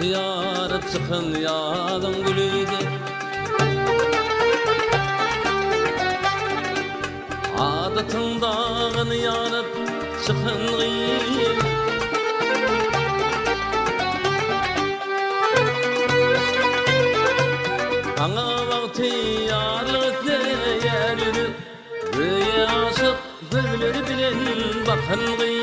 ziyaret çıkın yalın gülüydü. Adatından yanıp çıkın gıyıl. Ana vakti yarlık değerlidir. Rüya aşık bülbülü bilen bakın gıyıl.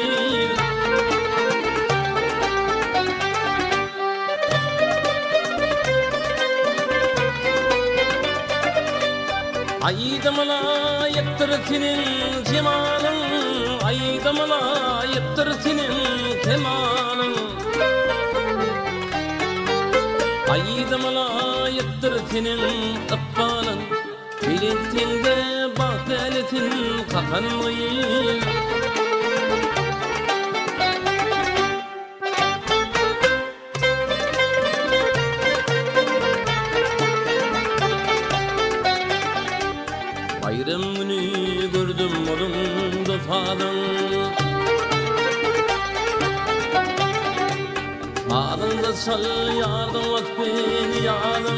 Aydamla yıktır senin cemalın, aydamla yıktır senin kemalın. Aydamla yıktır senin ıkbalın, bilintinde bahteletin kakanlıyım. Bayram günü gördüm olum dofadan. Ağında çal yardım ot beni yardım.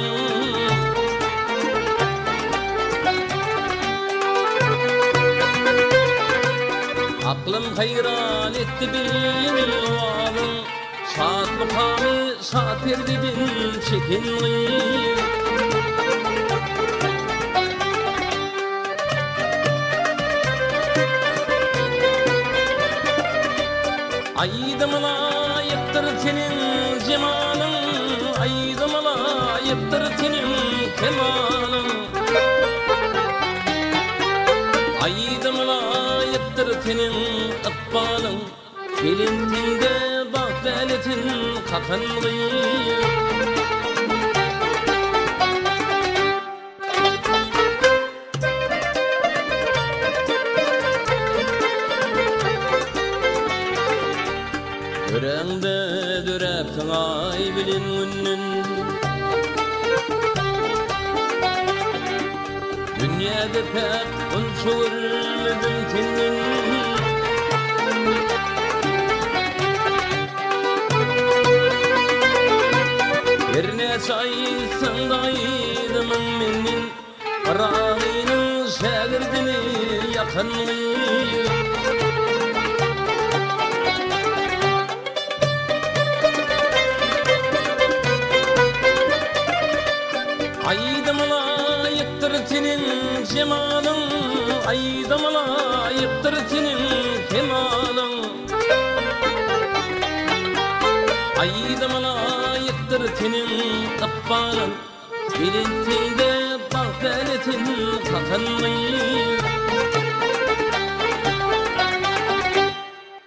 Aklım hayran etti bil varım. Şahat mukamı şahat verdi bin çekinliğim. Aydamla yıktır senin cemalın, aydamla yıktır senin kemalın. Aydamla yıktır senin ıkbalın, bilintinde bahteletin kakanlıyım. Yüreğinde düreptin ay bilin günün. Dünyada pek unsur-ledin senin. Yerine çaysan daydıman menin. Rağının şagirdini yakınlıyım. Aydamla yıktır senin cemalın, aydamla yıktır senin kemalın. Aydamla yıktır senin ıkbalın, bilintinde bahteletin kakanlıyım.